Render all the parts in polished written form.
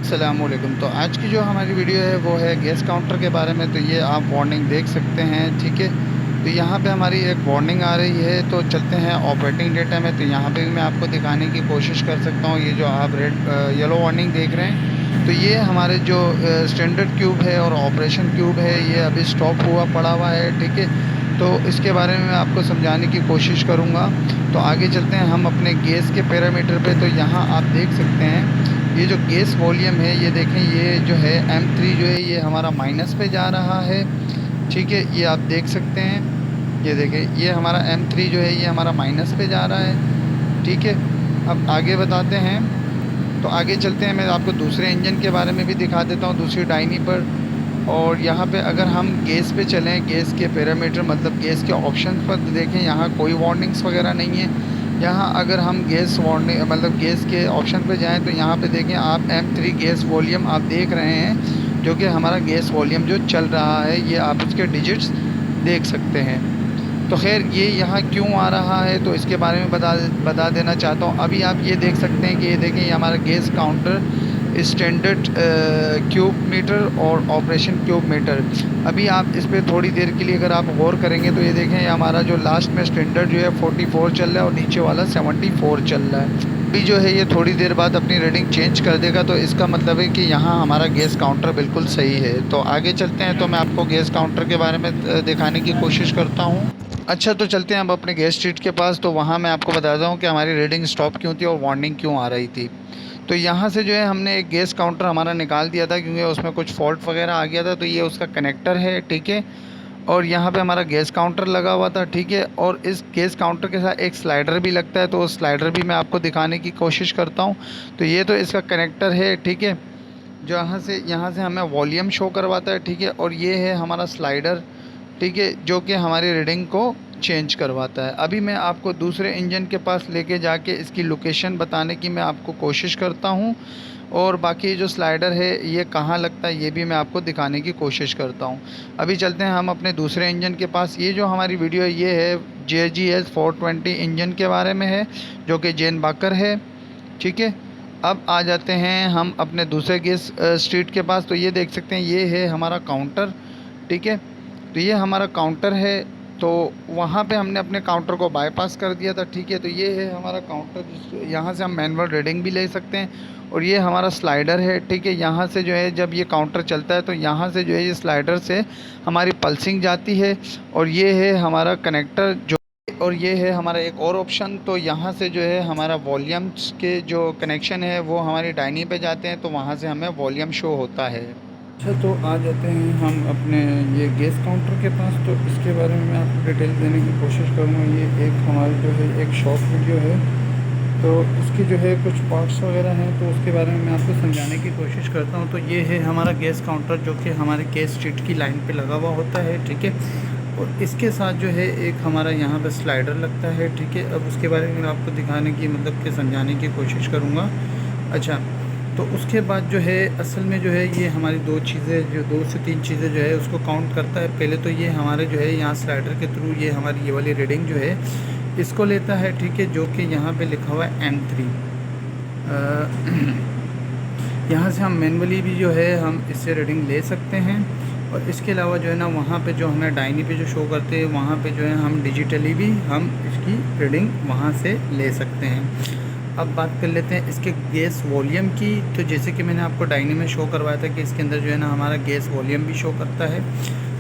अस्सलामुअलैकुम। तो आज की जो हमारी वीडियो है वो है गैस काउंटर के बारे में। तो ये आप वार्निंग देख सकते हैं, ठीक है। तो यहाँ पे हमारी एक वार्निंग आ रही है। तो चलते हैं ऑपरेटिंग डेटा में। तो यहाँ पे भी मैं आपको दिखाने की कोशिश कर सकता हूँ। ये जो आप येलो वार्निंग देख रहे हैं, तो ये हमारे जो स्टैंडर्ड क्यूब है और ऑपरेशन क्यूब है, ये अभी स्टॉप हुआ पड़ा हुआ है, ठीक है। तो इसके बारे में मैं आपको समझाने की कोशिश करूँगा। तो आगे चलते हैं हम अपने गैस के पैरामीटर पे। तो यहाँ आप देख सकते हैं, ये जो गैस वॉल्यूम है, ये देखें, ये जो है M3 जो है ये हमारा माइनस पे जा रहा है, ठीक है। ये आप देख सकते हैं, ये देखें, ये हमारा M3 जो है ये हमारा माइनस पे जा रहा है, ठीक है। अब आगे बताते हैं। तो आगे चलते हैं, मैं आपको दूसरे इंजन के बारे में भी दिखा देता हूँ, दूसरी डायनी पर। और यहाँ पे अगर हम गैस पे चलें, गैस के पैरामीटर मतलब गैस के ऑप्शन पर देखें, यहाँ कोई वार्निंग्स वगैरह नहीं है। यहाँ अगर हम गैस वार्निंग मतलब गैस के ऑप्शन पे जाएं, तो यहाँ पे देखें आप M3 गैस वॉल्यूम आप देख रहे हैं, जो कि हमारा गैस वॉल्यूम जो चल रहा है, ये आप इसके डिजिट्स देख सकते हैं। तो खैर ये यहाँ क्यों आ रहा है, तो इसके बारे में बता देना चाहता हूँ। अभी आप ये देख सकते हैं कि ये देखें, ये हमारा gas counter standard cube metre और ऑपरेशन क्यूब मीटर। अभी आप इस पर थोड़ी देर के लिए अगर आप गौर करेंगे, तो ये देखें, ये हमारा जो लास्ट में स्टैंडर्ड जो है 44 चल रहा है और नीचे वाला 74 चल रहा है। अभी जो है ये थोड़ी देर बाद अपनी रीडिंग चेंज कर देगा। तो इसका मतलब है कि यहाँ हमारा गैस काउंटर बिल्कुल सही है। तो आगे चलते हैं, तो मैं आपको गैस काउंटर के बारे में दिखाने की कोशिश करता हूँ। अच्छा, तो चलते हैं अब अपने गैस स्ट्रीट के पास। तो वहाँ मैं आपको बताता हूँ कि हमारी रीडिंग स्टॉप क्यों थी और वार्निंग क्यों आ रही थी। तो यहाँ से जो है हमने एक गैस काउंटर हमारा निकाल दिया था, क्योंकि उसमें कुछ फॉल्ट वगैरह आ गया था। तो ये उसका कनेक्टर है, ठीक है। और यहाँ पे हमारा गैस काउंटर लगा हुआ था, ठीक है। और इस गैस काउंटर के साथ एक स्लाइडर भी लगता है, तो उस स्लाइडर भी मैं आपको दिखाने की कोशिश करता हूँ। तो ये तो इसका कनेक्टर है, ठीक है, जो यहाँ से हमें वॉल्यूम शो करवाता है, ठीक है। और ये है हमारा स्लाइडर, ठीक है, जो कि हमारी रीडिंग को चेंज करवाता है। अभी मैं आपको दूसरे इंजन के पास लेके जाके इसकी लोकेशन बताने की मैं आपको कोशिश करता हूँ। और बाकी जो स्लाइडर है ये कहाँ लगता है, ये भी मैं आपको दिखाने की कोशिश करता हूँ। अभी चलते हैं हम अपने दूसरे इंजन के पास। ये जो हमारी वीडियो है ये है JGS 420 इंजन के बारे में है, जो कि जेनबाकर है, ठीक है। अब आ जाते हैं हम अपने दूसरे गैस स्ट्रीट के पास। तो ये देख सकते हैं, ये है हमारा काउंटर, ठीक है। तो ये हमारा काउंटर है। तो वहाँ पे हमने अपने काउंटर को बाईपास कर दिया था, ठीक है। तो ये है हमारा काउंटर, यहाँ से हम मैनुअल रीडिंग भी ले सकते हैं। और ये हमारा स्लाइडर है, ठीक है। यहाँ से जो है जब ये काउंटर चलता है, तो यहाँ से जो है ये स्लाइडर से हमारी पल्सिंग जाती है। और ये है हमारा कनेक्टर जो, और ये है हमारा एक और ऑप्शन। तो यहाँ से जो है हमारा वॉल्यूम्स के जो कनेक्शन है वो हमारी डायनी पे जाते हैं, तो वहाँ से हमें वॉल्यूम शो होता है। अच्छा, तो आ जाते हैं हम अपने ये गैस काउंटर के पास। तो इसके बारे में मैं आपको डिटेल देने की कोशिश करूँगा। ये एक हमारी जो है एक शॉर्ट वीडियो है, तो इसकी जो है कुछ पार्ट्स वगैरह हैं, तो उसके बारे में मैं आपको समझाने की कोशिश करता हूँ। तो ये है हमारा गैस काउंटर, जो कि हमारे गैस स्ट्रीट की लाइन पे लगा हुआ होता है, ठीक है। और इसके साथ जो है एक हमारा यहाँ पे स्लाइडर लगता है, ठीक है। अब उसके बारे में मैं आपको दिखाने की मतलब कि समझाने की कोशिश करूँगा। अच्छा, तो उसके बाद जो है असल में जो है ये हमारी दो चीज़ें, जो 2 से 3 चीज़ें जो है उसको काउंट करता है। पहले तो ये हमारे जो है यहाँ स्लाइडर के थ्रू ये हमारी ये वाली रीडिंग जो है इसको लेता है, ठीक है, जो कि यहाँ पे लिखा हुआ है M3। यहाँ से हम मैनुअली भी जो है हम इससे रीडिंग ले सकते हैं। और इसके अलावा जो है ना, वहाँ पे जो हमें डायनी पे जो शो करते हैं, वहाँ पे जो है हम डिजिटली भी हम इसकी रीडिंग वहाँ से ले सकते हैं। अब बात कर लेते हैं इसके गैस वॉल्यूम की। तो जैसे कि मैंने आपको डायनी में शो करवाया था कि इसके अंदर जो है ना हमारा गैस वॉल्यूम भी शो करता है।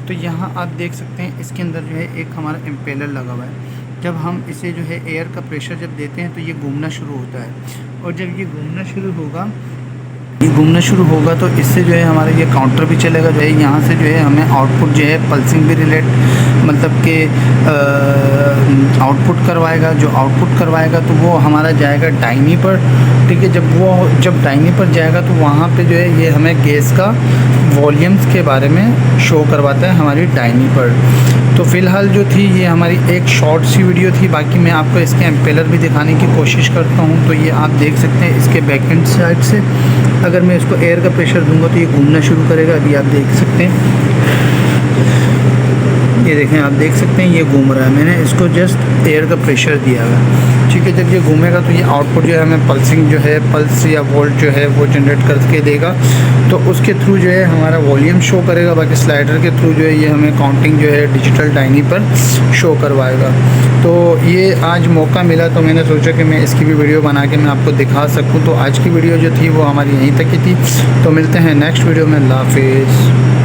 तो यहाँ आप देख सकते हैं इसके अंदर जो है एक हमारा इम्पेलर लगा हुआ है। जब हम इसे जो है एयर का प्रेशर जब देते हैं, तो ये घूमना शुरू होता है। और जब ये घूमना शुरू होगा तो इससे जो है हमारा ये काउंटर भी चलेगा, जो है यहाँ से जो है हमें आउटपुट जो है पल्सिंग भी रिलेट मतलब कि आउटपुट करवाएगा। जो आउटपुट करवाएगा तो वो हमारा जाएगा डायनी पर, ठीक है। जब डायनी पर जाएगा तो वहाँ पे जो है ये हमें गैस का वॉल्यूम्स के बारे में शो करवाता है हमारी डायनी पर। तो फ़िलहाल जो थी ये हमारी एक शॉर्ट सी वीडियो थी। बाकी मैं आपको इसके एम्पेलर भी दिखाने की कोशिश करता हूँ। तो ये आप देख सकते हैं इसके बैक एंड साइड से अगर मैं इसको एयर का प्रेशर दूंगा तो ये घूमना शुरू करेगा। अभी आप देख सकते हैं ये देखें, आप देख सकते हैं ये घूम रहा है। मैंने इसको जस्ट एयर का प्रेशर दिया हुआ है, ठीक है। जब ये घूमेगा तो ये आउटपुट जो है हमें पल्सिंग जो है, पल्स या वोल्ट जो है वो जनरेट करके देगा। तो उसके थ्रू जो है हमारा वॉल्यूम शो करेगा। बाकी स्लाइडर के थ्रू जो है ये हमें काउंटिंग जो है डिजिटल डायनी पर शो करवाएगा। तो ये आज मौका मिला तो मैंने सोचा कि मैं इसकी भी वीडियो बना के मैं आपको दिखा सकूँ। तो आज की वीडियो जो थी वो हमारी यहीं तक ही थी। तो मिलते हैं नेक्स्ट वीडियो में। अल्लाह हाफिज़।